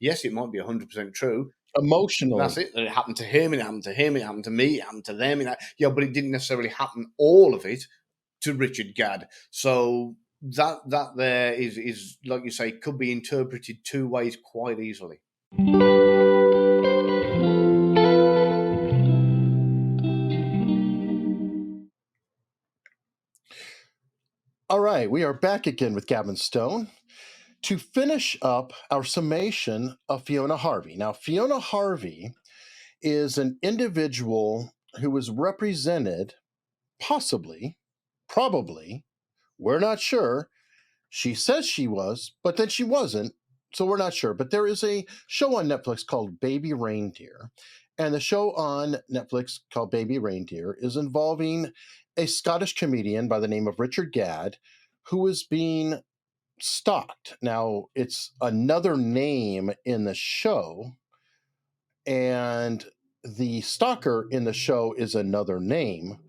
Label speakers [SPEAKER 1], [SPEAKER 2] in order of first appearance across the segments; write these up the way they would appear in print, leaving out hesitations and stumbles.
[SPEAKER 1] Yes, it might be 100% true.
[SPEAKER 2] Emotionally.
[SPEAKER 1] That's it. That it happened to him, it happened to him, it happened to me, it happened to them. But it didn't necessarily happen, all of it, to Richard Gadd. So that there is like you say, could be interpreted two ways quite easily.
[SPEAKER 2] All right, we are back again with Gavin Stone to finish up our summation of Fiona Harvey. Now, Fiona Harvey is an individual who was represented, possibly, probably, we're not sure. She says she was, but then she wasn't, so we're not sure. But there is a show on Netflix called Baby Reindeer, and the show on Netflix called Baby Reindeer is involving a Scottish comedian by the name of Richard Gadd, who is being stalked. Now, it's another name in the show, and the stalker in the show is another name,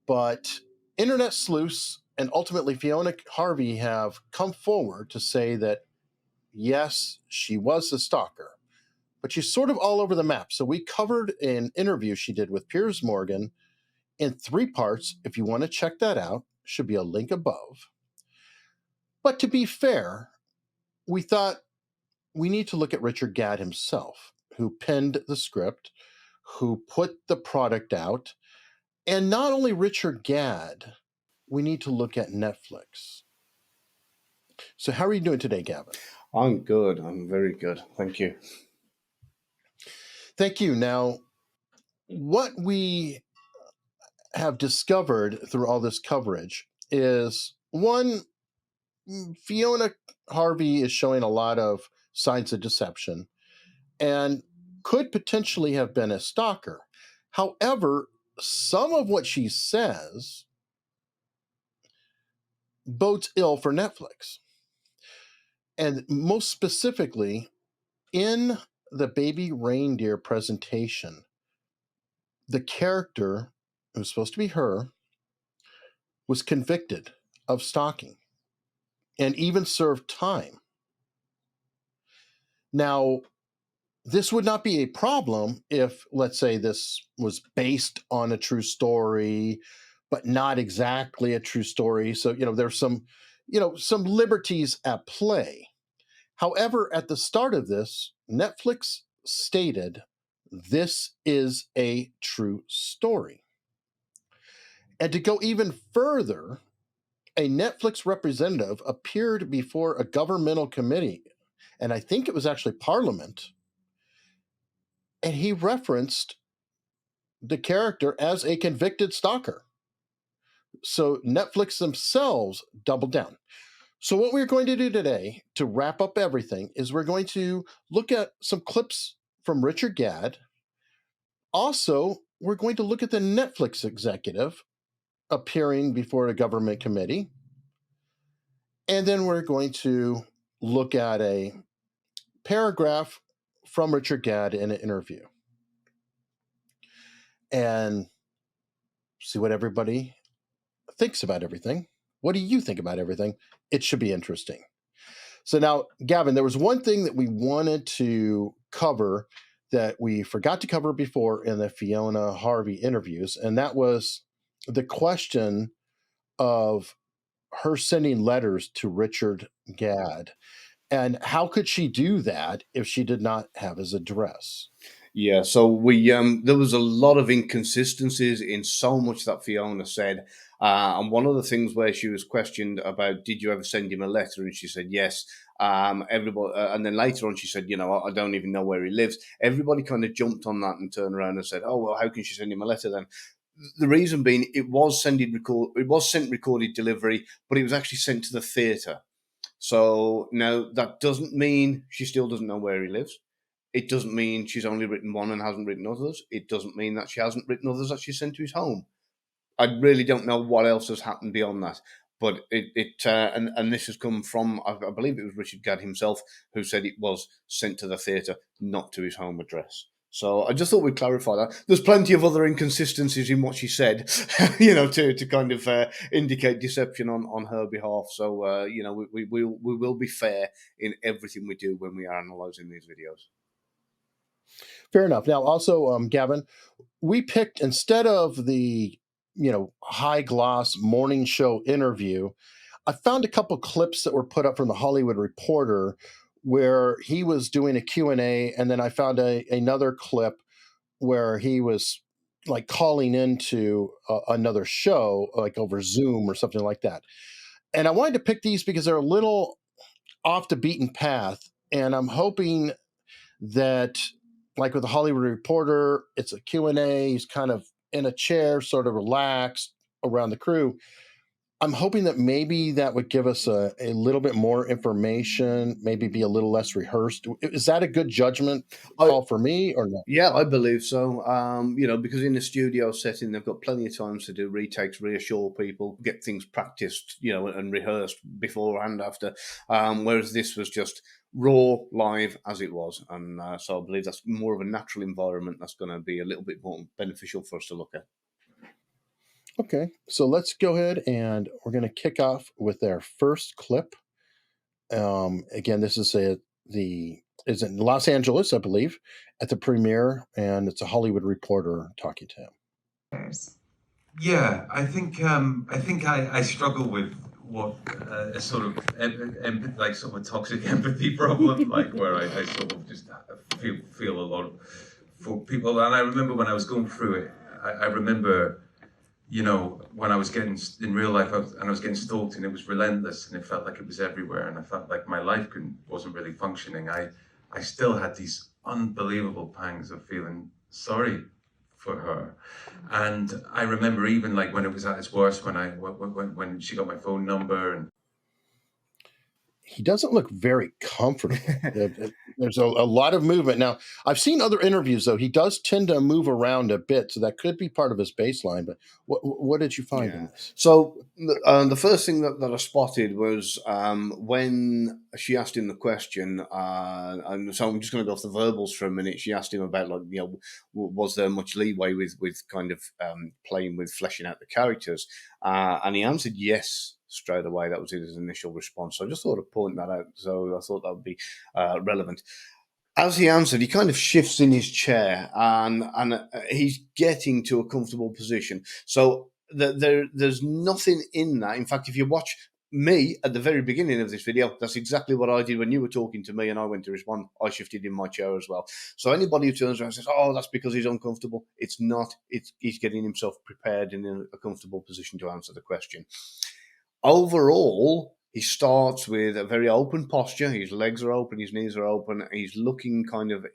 [SPEAKER 2] but internet sleuths and ultimately Fiona Harvey have come forward to say that, yes, she was the stalker, but she's sort of all over the map. So we covered an interview she did with Piers Morgan in 3 parts. If you want to check that out, should be a link above. But to be fair, we thought we need to look at Richard Gadd himself, who penned the script, who put the product out. And not only Richard Gadd, we need to look at Netflix. So how are you doing today, Gavin?
[SPEAKER 1] I'm good. I'm very good. Thank you.
[SPEAKER 2] Thank you. Now, what we have discovered through all this coverage is, one, Fiona Harvey is showing a lot of signs of deception and could potentially have been a stalker. However, some of what she says bodes ill for Netflix. And most specifically, in the Baby Reindeer presentation, the character, who was supposed to be her, was convicted of stalking and even served time. Now, this would not be a problem if, let's say, this was based on a true story, but not exactly a true story. So, there's some liberties at play. However, at the start of this, Netflix stated this is a true story. And to go even further, a Netflix representative appeared before a governmental committee, and I think it was actually Parliament, and he referenced the character as a convicted stalker. So Netflix themselves doubled down. So what we're going to do today to wrap up everything is we're going to look at some clips from Richard Gadd. Also, we're going to look at the Netflix executive appearing before a government committee. And then we're going to look at a paragraph from Richard Gadd in an interview and see what everybody thinks about everything. What do you think about everything? It should be interesting. So now, Gavin, there was one thing that we wanted to cover that we forgot to cover before in the Fiona Harvey interviews, and that was the question of her sending letters to Richard Gadd. And how could she do that if she did not have his address?
[SPEAKER 1] Yeah, so there was a lot of inconsistencies in so much that Fiona said, and one of the things where she was questioned about, did you ever send him a letter? And she said yes. Everybody, and then later on she said, I don't even know where he lives. Everybody kind of jumped on that and turned around and said, oh well, how can she send him a letter then? The reason being, it was sent recorded delivery, but it was actually sent to the theatre. So now that doesn't mean she still doesn't know where he lives. It doesn't mean she's only written one and hasn't written others. It doesn't mean that she hasn't written others that she sent to his home. I really don't know what else has happened beyond that. But and this has come from, I believe it was Richard Gadd himself who said it was sent to the theatre, not to his home address. So I just thought we'd clarify that. There's plenty of other inconsistencies in what she said, to kind of indicate deception on her behalf. So we will be fair in everything we do when we are analysing these videos.
[SPEAKER 2] Fair enough. Now, also, Gavin, we picked, instead of the high gloss morning show interview, I found a couple clips that were put up from the Hollywood Reporter where he was doing a Q&A, and then I found another clip where he was like calling into another show, like over Zoom or something like that. And I wanted to pick these because they're a little off the beaten path, and I'm hoping that, like with the Hollywood Reporter, it's a Q&A, he's kind of in a chair, sort of relaxed around the crew. I'm hoping that maybe that would give us a little bit more information, maybe be a little less rehearsed. Is that a good judgment
[SPEAKER 1] I,
[SPEAKER 2] call for me or not?
[SPEAKER 1] Yeah, I believe so. Because in the studio setting, they've got plenty of times to do retakes, reassure people, get things practiced, and rehearsed before and after. Whereas this was just raw, live as it was. And so I believe that's more of a natural environment that's going to be a little bit more beneficial for us to look at.
[SPEAKER 2] Okay, so let's go ahead and we're going to kick off with our first clip. Again, this is is in Los Angeles, I believe, at the premiere, and it's a Hollywood Reporter talking to him.
[SPEAKER 3] Yeah, I struggle with what a sort of like sort of a toxic empathy problem, like where I sort of just feel a lot for people. And I remember when I was going through it, I remember, when I was getting in real life, I was getting stalked, and it was relentless, and it felt like it was everywhere, and I felt like my life wasn't really functioning. I still had these unbelievable pangs of feeling sorry for her. And I remember even like when it was at its worst, when she got my phone number, and
[SPEAKER 2] he doesn't look very comfortable. There's a lot of movement. Now, I've seen other interviews, though. He does tend to move around a bit, so that could be part of his baseline. But what did you find in this?
[SPEAKER 1] So the first thing that I spotted was when she asked him the question, and so I'm just going to go off the verbals for a minute. She asked him about, like, was there much leeway with kind of playing with fleshing out the characters, and he answered yes straight away. That was his initial response. So I just thought I'd point that out. So I thought that would be relevant. As he answered, he kind of shifts in his chair, and he's getting to a comfortable position. So there's nothing in that. In fact, if you watch me at the very beginning of this video, that's exactly what I did when you were talking to me and I went to respond. I shifted in my chair as well. So anybody who turns around and says, "Oh, that's because he's uncomfortable," it's not. He's getting himself prepared in a comfortable position to answer the question. Overall, he starts with a very open posture. His legs are open, his knees are open. He's looking kind of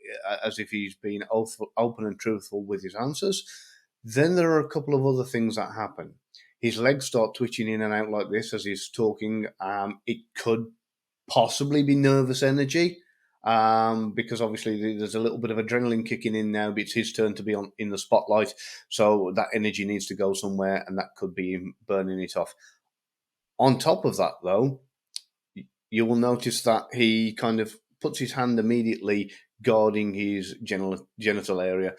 [SPEAKER 1] as if he's been open and truthful with his answers. Then there are a couple of other things that happen. His legs start twitching in and out like this as he's talking. It could possibly be nervous energy, because obviously there's a little bit of adrenaline kicking in now, but it's his turn to be in the spotlight. So that energy needs to go somewhere, and that could be him burning it off. On top of that, though, you will notice that he kind of puts his hand immediately guarding his genital area.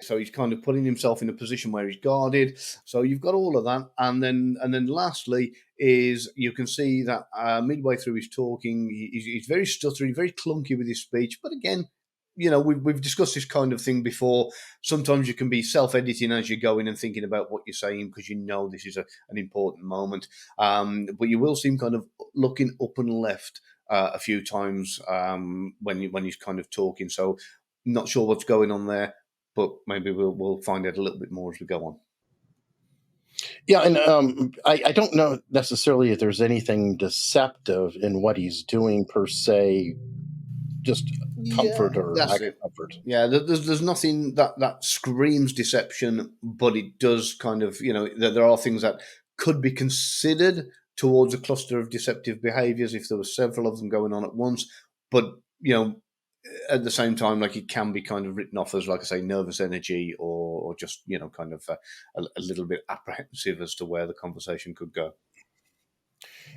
[SPEAKER 1] So he's kind of putting himself in a position where he's guarded. So you've got all of that, and then lastly is you can see that midway through his talking, he's very stuttery, very clunky with his speech. But again, we've discussed this kind of thing before. Sometimes you can be self-editing as you're going and thinking about what you're saying because this is an important moment. But you will see him kind of looking up and left a few times when he's kind of talking. So not sure what's going on there, but maybe we'll find out a little bit more as we go on.
[SPEAKER 2] Yeah, and I don't know necessarily if there's anything deceptive in what he's doing per se. Just comfort or lack of comfort.
[SPEAKER 1] Yeah, there's nothing that screams deception, but it does kind of, there are things that could be considered towards a cluster of deceptive behaviours if there were several of them going on at once. But, at the same time, like, it can be kind of written off as, like I say, nervous energy or just, kind of a little bit apprehensive as to where the conversation could go.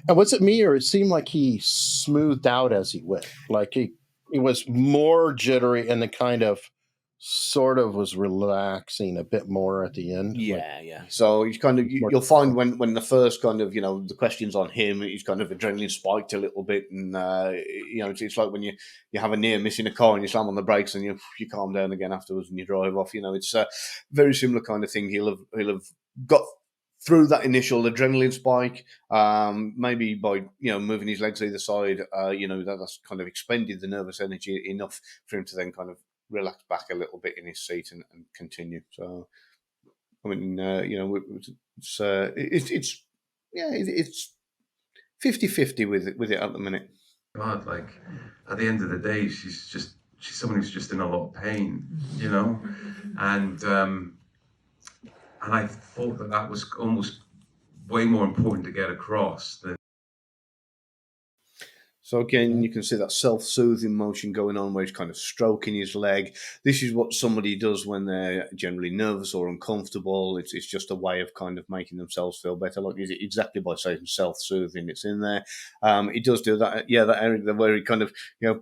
[SPEAKER 2] And was it me, or it seemed like he smoothed out as he went? Like he it was more jittery, and then kind of sort of was relaxing a bit more at the end. Like
[SPEAKER 1] Yeah. So he's kind of
[SPEAKER 2] more,
[SPEAKER 1] you'll find when the first kind of the questions on him, he's kind of adrenaline spiked a little bit, and it's like when you have a near miss in a car and you slam on the brakes and you calm down again afterwards and you drive off. It's a very similar kind of thing. He'll have got through that initial adrenaline spike, maybe by moving his legs either side, that's kind of expended the nervous energy enough for him to then kind of relax back a little bit in his seat and continue. So, I mean, it's 50-50 with it at the minute.
[SPEAKER 3] God, like at the end of the day, she's someone who's just in a lot of pain, and I thought that was almost way more important to get across than.
[SPEAKER 1] So again, you can see that self-soothing motion going on where he's kind of stroking his leg. This is what somebody does when they're generally nervous or uncomfortable. It's just a way of kind of making themselves feel better. Like exactly by saying self-soothing, it's in there. He does do that. Yeah, that area where he kind of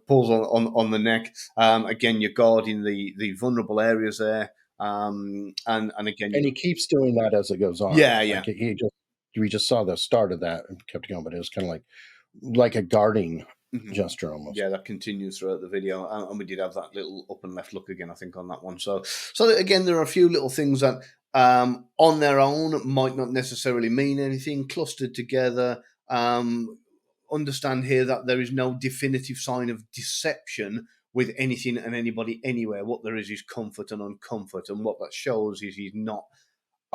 [SPEAKER 1] pulls on the neck. Again, you're guarding the vulnerable areas there. And again,
[SPEAKER 2] and he keeps doing that as it goes on.
[SPEAKER 1] Yeah.
[SPEAKER 2] Like we just saw the start of that and kept going, but it was kind of like a guarding gesture almost.
[SPEAKER 1] Yeah, that continues throughout the video, and we did have that little up and left look again, I think, on that one. So again, there are a few little things that on their own might not necessarily mean anything, clustered together. Understand here that there is no definitive sign of deception with anything and anybody anywhere. What there is comfort and uncomfort, and what that shows is he's not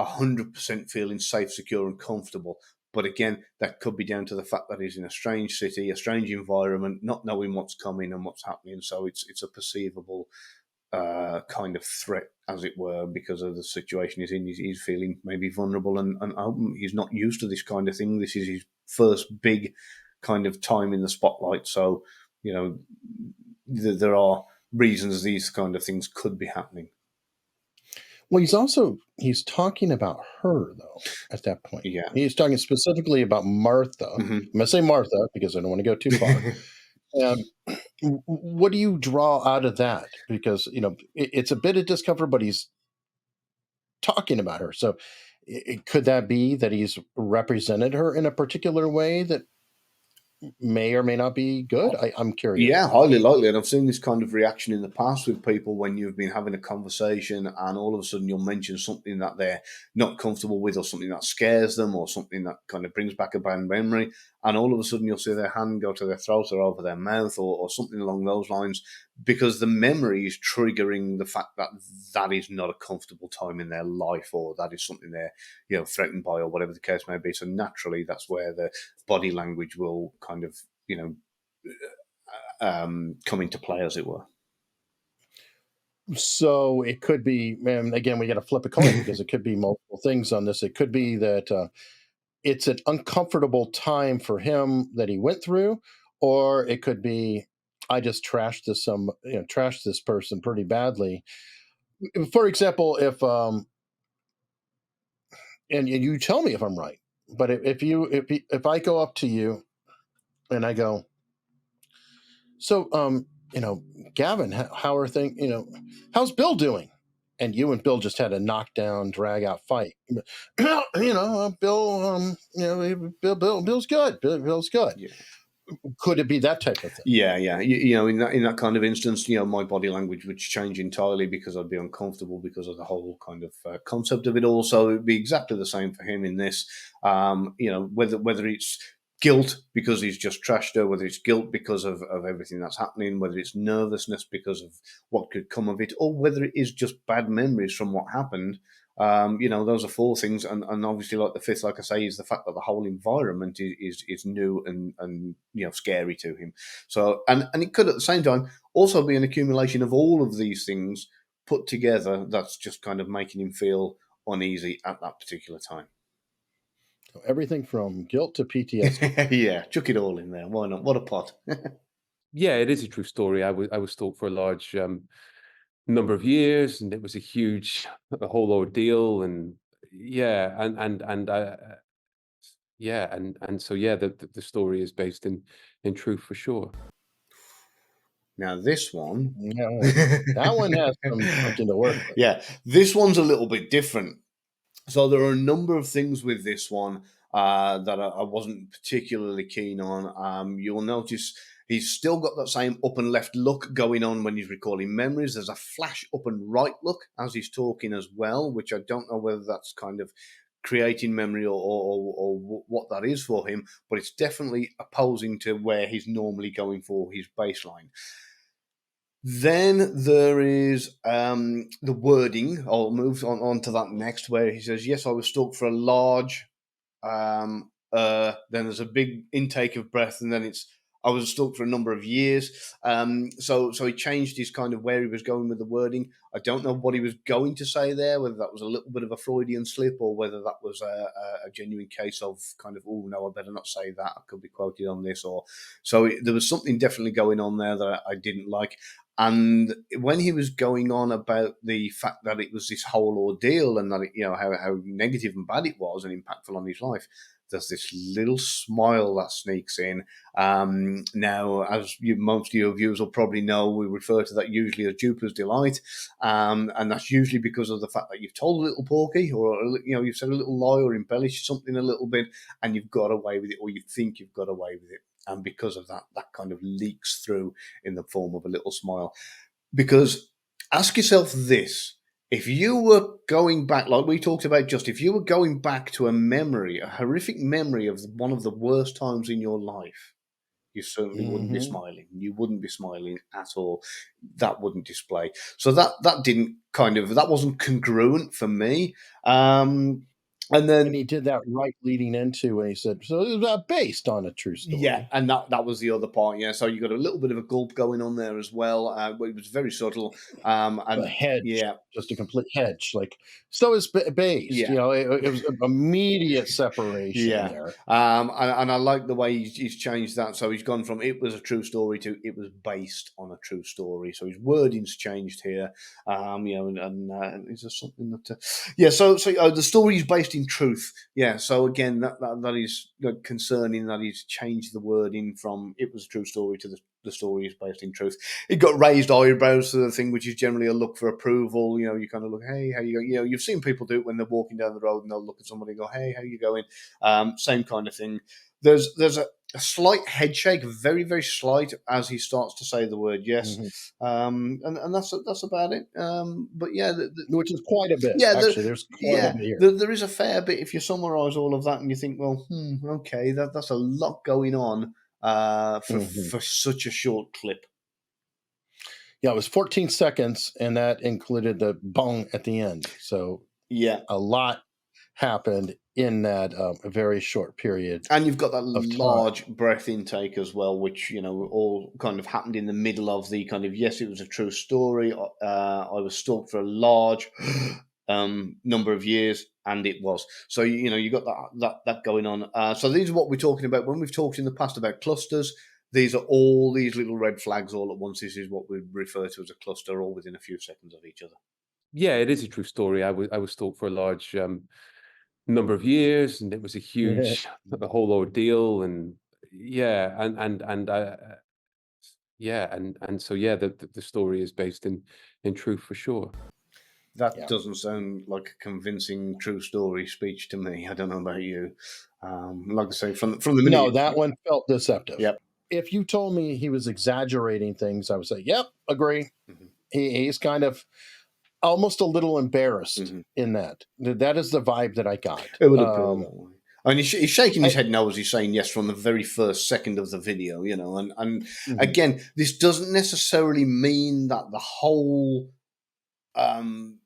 [SPEAKER 1] 100% feeling safe, secure, and comfortable. But again, that could be down to the fact that he's in a strange city, a strange environment, not knowing what's coming and what's happening. So it's a perceivable kind of threat, as it were, because of the situation he's in. He's feeling maybe vulnerable, and he's not used to this kind of thing. This is his first big kind of time in the spotlight. So, there are reasons these kind of things could be happening.
[SPEAKER 2] Well, he's talking about her, though, at that point.
[SPEAKER 1] Yeah.
[SPEAKER 2] He's talking specifically about Martha.
[SPEAKER 1] Mm-hmm.
[SPEAKER 2] I'm going to say Martha because I don't want to go too far. What do you draw out of that? Because, it's a bit of discomfort, but he's talking about her. So could that be that he's represented her in a particular way that may or may not be good? I'm curious.
[SPEAKER 1] Yeah, highly likely. And I've seen this kind of reaction in the past with people when you've been having a conversation and all of a sudden you'll mention something that they're not comfortable with, or something that scares them, or something that kind of brings back a bad memory. And all of a sudden you'll see their hand go to their throat or over their mouth, or something along those lines, because the memory is triggering the fact that that is not a comfortable time in their life, or that is something they're threatened by, or whatever the case may be. So naturally, that's where the body language will kind of come into play, as it were.
[SPEAKER 2] So it could be, and again, we got to flip a coin because it could be multiple things on this. It could be that it's an uncomfortable time for him that he went through, or it could be, I just trashed this person pretty badly. For example, if and you tell me if I'm right, but if I go up to you and I go, so Gavin, how are things? How's Bill doing? And you and Bill just had a knockdown, drag out fight. Bill, Bill's good. Bill's good.
[SPEAKER 1] Yeah.
[SPEAKER 2] Could it be that type of thing?
[SPEAKER 1] Yeah. In that kind of instance, my body language would change entirely because I'd be uncomfortable because of the whole kind of concept of it all. So it'd be exactly the same for him in this. Whether it's guilt because he's just trashed her, whether it's guilt because of everything that's happening, whether it's nervousness because of what could come of it, or whether it is just bad memories from what happened. Those are four things, and obviously, like the fifth, like I say, is the fact that the whole environment is new and scary to him. So, and it could at the same time also be an accumulation of all of these things put together that's just kind of making him feel uneasy at that particular time.
[SPEAKER 2] So everything from guilt to PTSD.
[SPEAKER 1] Yeah, chuck it all in there. Why not? What a pot.
[SPEAKER 4] Yeah, it is a true story. I was stalked for a large number of years, and it was a whole ordeal, and so the story is based in truth for sure.
[SPEAKER 1] Now this one,
[SPEAKER 2] that one has something to work with.
[SPEAKER 1] yeah, this one's a little bit different. So there are a number of things with this one that I wasn't particularly keen on. You'll notice he's still got that same up and left look going on when he's recalling memories. There's a flash up and right look as he's talking as well, which I don't know whether that's kind of creating memory or what that is for him, but it's definitely opposing to where he's normally going for his baseline. Then there is the wording. I'll move on to that next, where he says, yes, I was stalked for a large, then there's a big intake of breath, and then it's, I was stalked for a number of years. So he changed his kind of where he was going with the wording. I don't know what he was going to say there, whether that was a little bit of a Freudian slip or whether that was a genuine case of kind of, oh, no, I better not say that. I could be quoted on this. So there was something definitely going on there that I didn't like. And when he was going on about the fact that it was this whole ordeal and that, how negative and bad it was and impactful on his life, there's this little smile that sneaks in. Now, as most of your viewers will probably know, we refer to that usually as Jupiter's delight. And that's usually because of the fact that you've told a little porky, or, you've said a little lie or embellished something a little bit, and you've got away with it, or you think you've got away with it. And because of that, that kind of leaks through in the form of a little smile. Because ask yourself this, if you were going back, like we talked about if you were going back to a horrific memory of one of the worst times in your life, you certainly wouldn't be smiling. You wouldn't be smiling at all. That wouldn't display. So that wasn't congruent for me. And
[SPEAKER 2] he did that right leading into when he said, so it was based on a true story.
[SPEAKER 1] Yeah, and that was the other part. Yeah, so you got a little bit of a gulp going on there as well. It was very subtle. And
[SPEAKER 2] a hedge,
[SPEAKER 1] yeah,
[SPEAKER 2] just a complete hedge. So it's based.
[SPEAKER 1] Yeah.
[SPEAKER 2] It was an immediate separation there.
[SPEAKER 1] And I like the way he's changed that. So he's gone from it was a true story to it was based on a true story. So his wording's changed here. And is there something that? So the story is based in truth. Yeah. So again, that is concerning that he's changed the wording from it was a true story to the story is based in truth. It got raised eyebrows to the thing, which is generally a look for approval. You kind of look, hey, how you go? You've seen people do it when they're walking down the road and they'll look at somebody and go, hey, how you going? Same kind of thing. There's a slight head shake, very, very slight, as he starts to say the word yes. And that's about it. But yeah,
[SPEAKER 2] which is quite a bit. Yeah, actually, there's quite a bit here.
[SPEAKER 1] There is a fair bit if you summarize all of that and you think, well, okay, that's a lot going on for such a short clip.
[SPEAKER 2] Yeah, it was 14 seconds, and that included the bong at the end. So
[SPEAKER 1] yeah,
[SPEAKER 2] a lot happened in that very short period.
[SPEAKER 1] And you've got that large breath intake as well, which, all kind of happened in the middle of the kind of, yes, it was a true story. I was stalked for a large number of years, and it was. So, you got that going on. So these are what we're talking about. When we've talked in the past about clusters, these are all these little red flags all at once. This is what we refer to as a cluster, all within a few seconds of each other.
[SPEAKER 4] Yeah, it is a true story. I was stalked for a large number of years, and it was a huge, the whole ordeal, and the story is based in truth for sure.
[SPEAKER 1] That doesn't sound like a convincing true story speech to me. I don't know about you. Like I say, from the minute.
[SPEAKER 2] No, that one felt deceptive.
[SPEAKER 1] Yep.
[SPEAKER 2] If you told me he was exaggerating things, I would say, yep, agree. He's kind of almost a little embarrassed in that. That is the vibe that I got.
[SPEAKER 1] It would appear that way. I mean, he's shaking his head no as he's saying yes from the very first second of the video, and again, this doesn't necessarily mean that the whole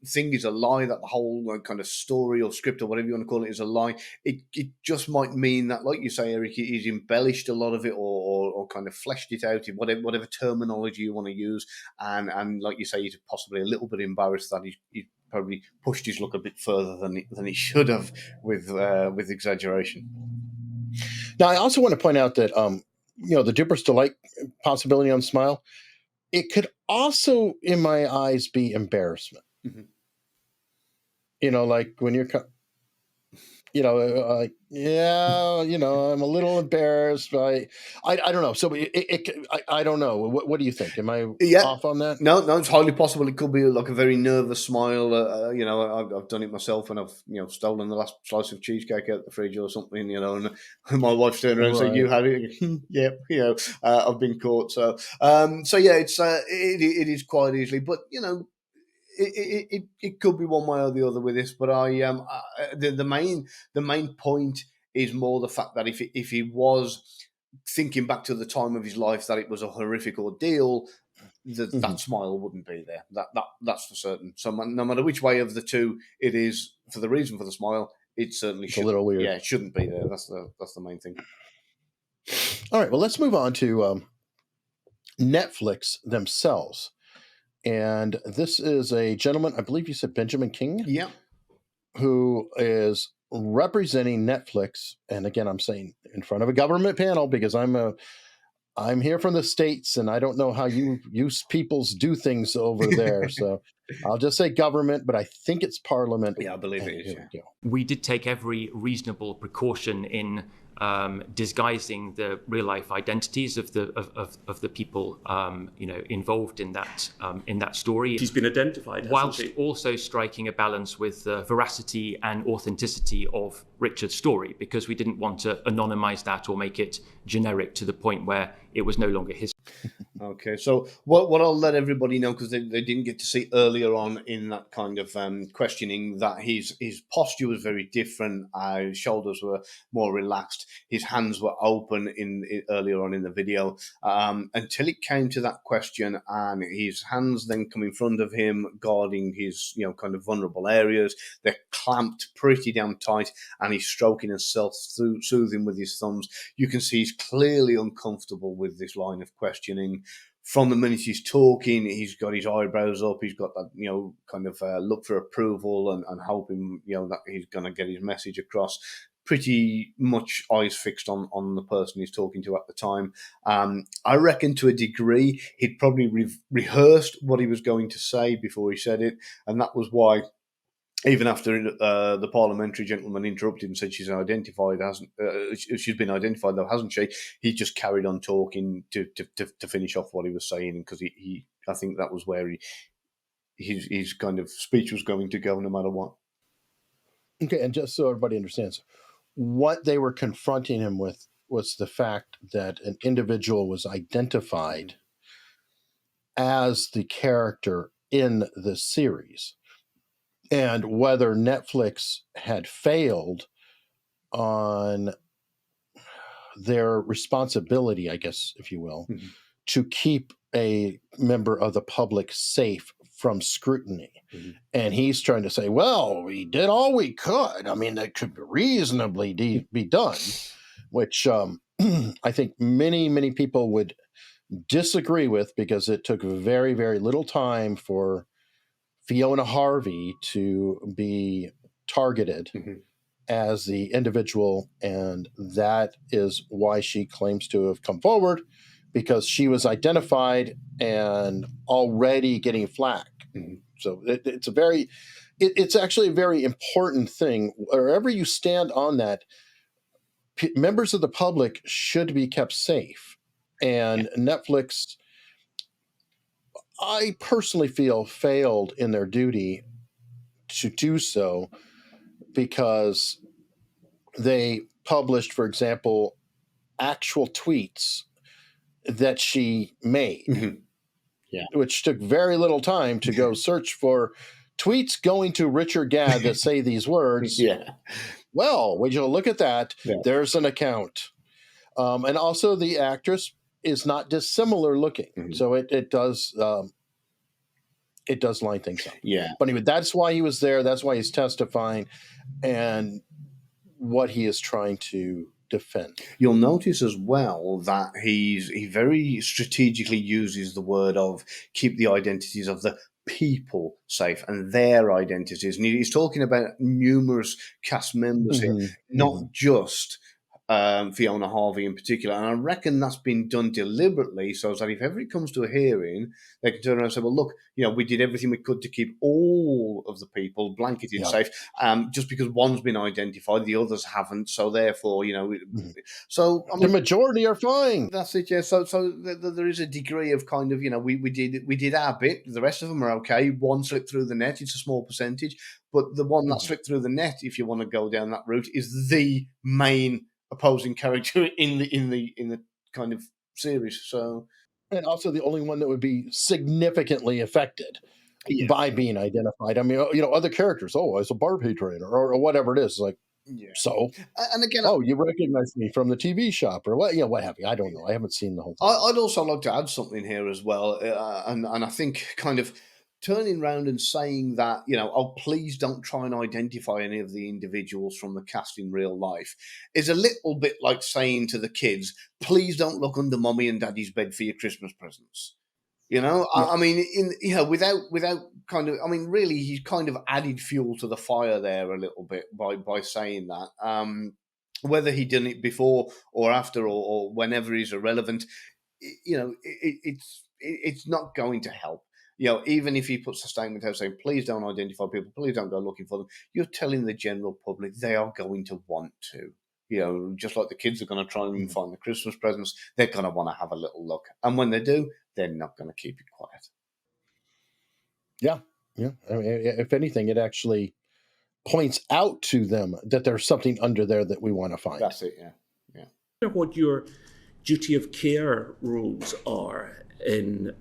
[SPEAKER 1] thing is a lie, that the whole kind of story or script or whatever you want to call it is a lie. It just might mean that, like you say, Eric, he's embellished a lot of it or kind of fleshed it out in whatever terminology you want to use, and like you say, he's possibly a little bit embarrassed that he probably pushed his luck a bit further than he should have with exaggeration.
[SPEAKER 2] Now, I also want to point out that the Duper's delight possibility on Smile, it could also, in my eyes, be embarrassment. Like when you're I'm a little embarrassed, but I don't know. So I don't know. What do you think? Am I
[SPEAKER 1] Yeah.
[SPEAKER 2] off on that?
[SPEAKER 1] No, it's highly possible. It could be like a very nervous smile. I've done it myself when I've stolen the last slice of cheesecake out the fridge or something. And my wife's turned around and said,
[SPEAKER 2] Right.
[SPEAKER 1] "You had it." Yeah, I've been caught. So yeah, it is quite easily, but it could be one way or the other with this. But the main point is more the fact that if he was thinking back to the time of his life that it was a horrific ordeal, that smile wouldn't be there. That's for certain. So no matter which way of the two it is, for the reason for the smile, it certainly
[SPEAKER 2] It's a little weird.
[SPEAKER 1] Yeah, it shouldn't be there. That's the main thing.
[SPEAKER 2] All right. Well, let's move on to Netflix themselves. And this is a gentleman, I believe you said Benjamin King,
[SPEAKER 1] Yeah.
[SPEAKER 2] who is representing Netflix. And again, I'm saying in front of a government panel because I'm here from the States and I don't know how you peoples do things over there. So I'll just say government, but I think it's Parliament.
[SPEAKER 1] Yeah, I believe it is.
[SPEAKER 2] Yeah.
[SPEAKER 5] We did take every reasonable precaution in disguising the real life identities of the people involved in that story.
[SPEAKER 6] She's been identified,
[SPEAKER 5] whilst
[SPEAKER 6] hasn't she?
[SPEAKER 5] Also striking a balance with the veracity and authenticity of Richard's story, because we didn't want to anonymize that or make it generic to the point where it was no longer his.
[SPEAKER 1] Okay, so what I'll let everybody know, because they didn't get to see earlier on in that kind of questioning, that his posture was very different. His shoulders were more relaxed. His hands were open earlier on in the video, until it came to that question, and his hands then come in front of him, guarding his kind of vulnerable areas. They're clamped pretty damn tight, and he's stroking and self-soothing with his thumbs. You can see he's clearly uncomfortable with this line of questioning. From the minute he's talking, he's got his eyebrows up. He's got that, kind of look for approval and hoping, that he's going to get his message across. Pretty much eyes fixed on the person he's talking to at the time. I reckon to a degree he'd probably rehearsed what he was going to say before he said it, and that was why, even after the parliamentary gentleman interrupted and said she's been identified, though, hasn't she? He just carried on talking to finish off what he was saying, because I think that was where his kind of speech was going to go, no matter what.
[SPEAKER 2] Okay, and just so everybody understands, what they were confronting him with was the fact that an individual was identified as the character in the series, and whether Netflix had failed on their responsibility, I guess, if you will, to keep a member of the public safe from scrutiny. And he's trying to say, well, we did all we could. I mean, that could reasonably be done, which I think many, many people would disagree with, because it took very, very little time for Fiona Harvey to be targeted as the individual, and that is why she claims to have come forward, because she was identified and already getting flack. So it's actually a very important thing. Wherever you stand on that, members of the public should be kept safe, and Netflix, I personally feel, failed in their duty to do so, because they published, for example, actual tweets that she made, which took very little time to go search for tweets going to Richard Gadd that say these words. Well, would you look at that? There's an account. And also the actress is not dissimilar looking. So it does line things up. But anyway, that's why he was there. That's why he's testifying, and what he is trying to defend.
[SPEAKER 1] You'll notice as well that he very strategically uses the word of keep the identities of the people safe and their identities. And he's talking about numerous cast members here, not just Fiona Harvey in particular. And I reckon that's been done deliberately so that if ever it comes to a hearing, they can turn around and say, well, look, we did everything we could to keep all of the people blanketed safe. Just because one's been identified, the others haven't. So therefore, so
[SPEAKER 2] the majority are fine.
[SPEAKER 1] That's it, yeah. So there is a degree of kind of, we did our bit. The rest of them are okay. One slipped through the net. It's a small percentage. But the one that slipped through the net, if you want to go down that route, is the main opposing character in the kind of series. So,
[SPEAKER 2] and also the only one that would be significantly affected by being identified. I mean, other characters. Oh, as a Barbie trainer or whatever it is. Like, so.
[SPEAKER 1] And again,
[SPEAKER 2] you recognize me from the TV shop or what? What have you? I don't know. I haven't seen the whole thing.
[SPEAKER 1] I'd also like to add something here as well, and I think kind of turning around and saying that, oh, please don't try and identify any of the individuals from the cast in real life is a little bit like saying to the kids, please don't look under mommy and daddy's bed for your Christmas presents. I mean, without kind of, I mean, really, he's kind of added fuel to the fire there a little bit by saying that. Whether he done it before or after or whenever is irrelevant, it's not going to help. Even if he puts a statement out saying, please don't identify people, please don't go looking for them, you're telling the general public they are going to want to. Just like the kids are going to try and find the Christmas presents, they're going to want to have a little look. And when they do, they're not going to keep it quiet.
[SPEAKER 2] Yeah. I mean, if anything, it actually points out to them that there's something under there that we want to find.
[SPEAKER 1] That's it, yeah.
[SPEAKER 6] What your duty of care rules are in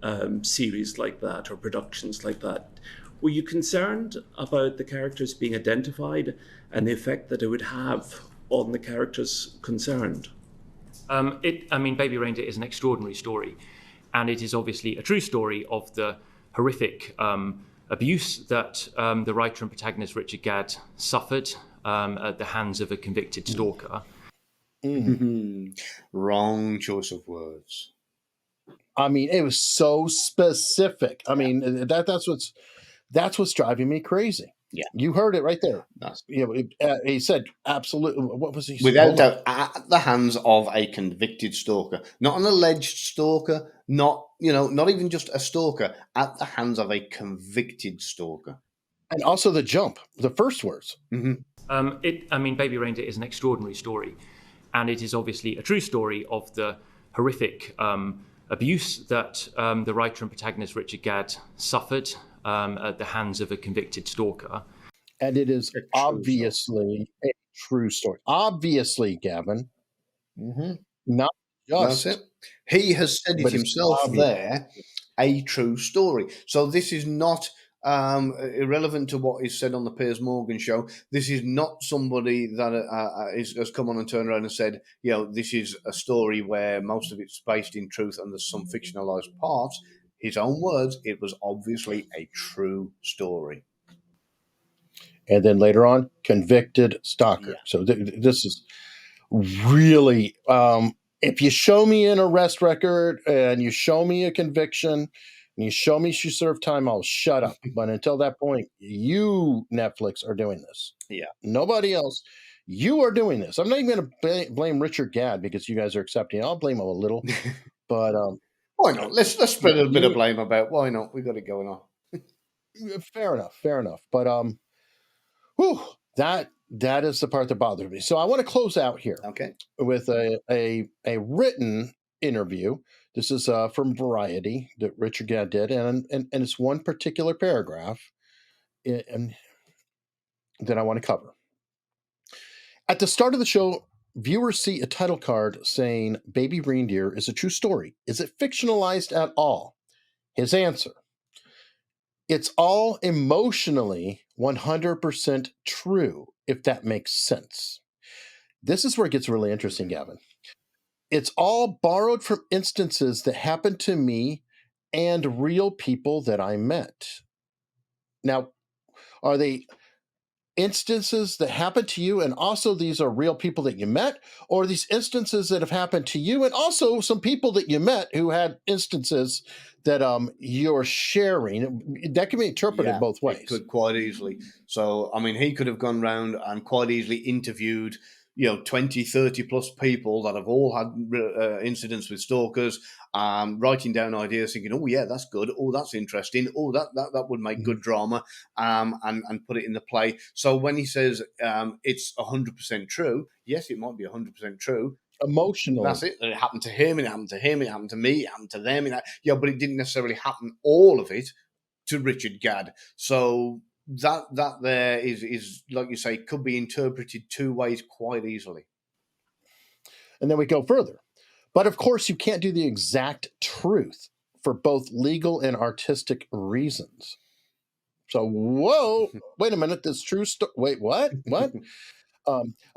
[SPEAKER 6] series like that or productions like that. Were you concerned about the characters being identified and the effect that it would have on the characters concerned?
[SPEAKER 5] Baby Reindeer is an extraordinary story, and it is obviously a true story of the horrific abuse that the writer and protagonist Richard Gadd suffered at the hands of a convicted stalker.
[SPEAKER 1] Wrong choice of words.
[SPEAKER 2] I mean, it was so specific. I mean, that's what's driving me crazy.
[SPEAKER 1] Yeah,
[SPEAKER 2] you heard it right there. He said absolutely. What was he saying?
[SPEAKER 1] Without doubt, at the hands of a convicted stalker, not an alleged stalker, not even just a stalker. At the hands of a convicted stalker,
[SPEAKER 2] and also the jump, the first words.
[SPEAKER 5] Baby Reindeer is an extraordinary story, and it is obviously a true story of the horrific abuse that the writer and protagonist Richard Gadd suffered at the hands of a convicted stalker.
[SPEAKER 2] And it is obviously a true story. Obviously, Gavin. Not just.
[SPEAKER 1] That's it. He has said it himself there, a true story. So this is not irrelevant to what is said on the Piers Morgan show. This is not somebody that has come on and turned around and said, this is a story where most of it's based in truth and there's some fictionalized parts. His own words, it was obviously a true story.
[SPEAKER 2] And then later on, convicted stalker. Yeah. So this is really, if you show me an arrest record and you show me a conviction and you show me she served time, I'll shut up. But until that point, you, Netflix, are doing this.
[SPEAKER 1] Yeah.
[SPEAKER 2] Nobody else. You are doing this. I'm not even going to blame Richard Gadd because you guys are accepting. I'll blame him a little. But
[SPEAKER 1] why not? Let's spread a bit of blame about why not? We got it going on.
[SPEAKER 2] Fair enough. But that is the part that bothers me. So I want to close out here, with a written interview. This is from Variety that Richard Gadd did, and it's one particular paragraph that I want to cover. At the start of the show, viewers see a title card saying Baby Reindeer is a true story. Is it fictionalized at all? His answer: it's all emotionally 100% true, if that makes sense. This is where it gets really interesting, Gavin. It's all borrowed from instances that happened to me and real people that I met. Now, are they instances that happened to you and also these are real people that you met, or these instances that have happened to you and also some people that you met who had instances that you're sharing? That can be interpreted both ways.
[SPEAKER 1] It could quite easily. So, I mean, he could have gone around and quite easily interviewed 20, 30 plus people that have all had incidents with stalkers, writing down ideas, thinking, oh, yeah, that's good. Oh, that's interesting. Oh, that would make good drama, and put it in the play. So when he says it's 100% true, yes, it might be 100% true.
[SPEAKER 2] Emotional.
[SPEAKER 1] That's it. It happened to him, it happened to him, it happened to me, it happened to them. But it didn't necessarily happen, all of it, to Richard Gadd. So that there is, like you say, could be interpreted two ways quite easily.
[SPEAKER 2] And then we go further. But of course, you can't do the exact truth for both legal and artistic reasons. So, whoa, wait a minute, this true story. Wait, what? What?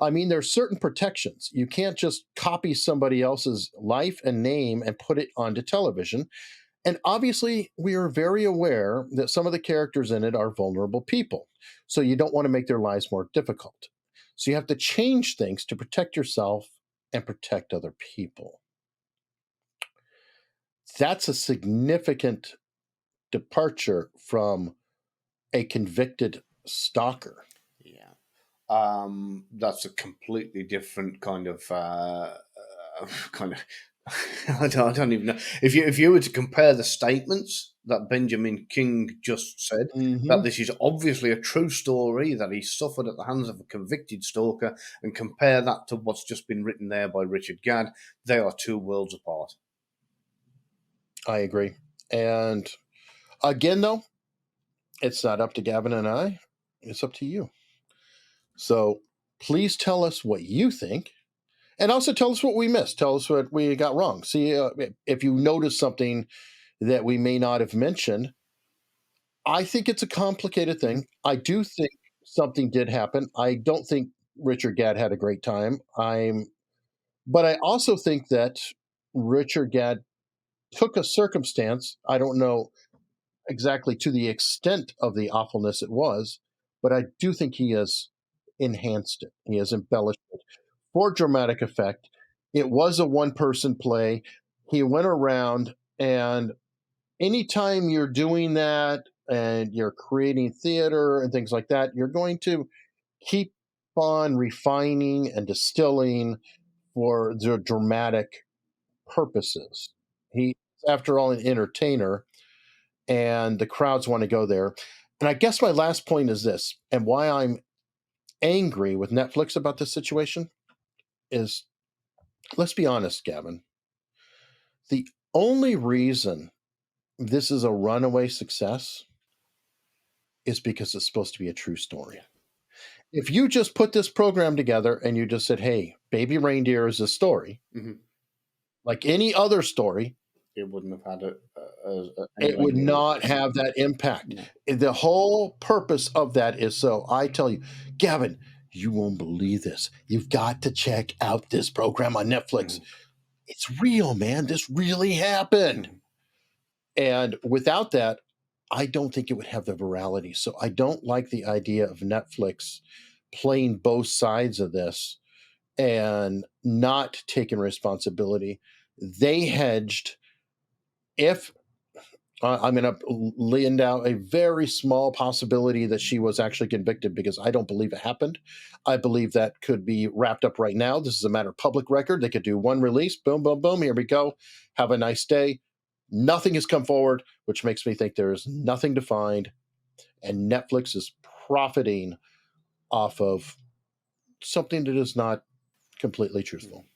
[SPEAKER 2] I mean, there's certain protections. You can't just copy somebody else's life and name and put it onto television. And obviously, we are very aware that some of the characters in it are vulnerable people. So you don't want to make their lives more difficult. So you have to change things to protect yourself and protect other people. That's a significant departure from a convicted stalker.
[SPEAKER 1] Yeah. That's a completely different kind of I don't even know. If you were to compare the statements that Benjamin King just said, that this is obviously a true story, that he suffered at the hands of a convicted stalker, and compare that to what's just been written there by Richard Gadd, they are two worlds apart.
[SPEAKER 2] I agree. And again, though, it's not up to Gavin and I. It's up to you. So please tell us what you think. And also tell us what we missed. Tell us what we got wrong. See, if you notice something that we may not have mentioned. I think it's a complicated thing. I do think something did happen. I don't think Richard Gadd had a great time. But I also think that Richard Gadd took a circumstance. I don't know exactly to the extent of the awfulness it was, but I do think he has enhanced it. He has embellished it for dramatic effect. It was a one-person play. He went around, and anytime you're doing that and you're creating theater and things like that, you're going to keep on refining and distilling for the dramatic purposes. He's, after all, an entertainer, and the crowds want to go there. And I guess my last point is this, and why I'm angry with Netflix about this situation is, let's be honest, Gavin. The only reason this is a runaway success is because it's supposed to be a true story. If you just put this program together and you just said, hey, Baby Reindeer is a story, like any other story,
[SPEAKER 1] it wouldn't have had
[SPEAKER 2] it would not have that impact. No. The whole purpose of that is, so I tell you, Gavin, you won't believe this. You've got to check out this program on Netflix. It's real, man. This really happened. And without that, I don't think it would have the virality. So I don't like the idea of Netflix playing both sides of this and not taking responsibility. They hedged. If I'm going to lay out a very small possibility that she was actually convicted, because I don't believe it happened. I believe that could be wrapped up right now. This is a matter of public record. They could do one release, boom, boom, boom, here we go. Have a nice day. Nothing has come forward, which makes me think there is nothing to find, and Netflix is profiting off of something that is not completely truthful.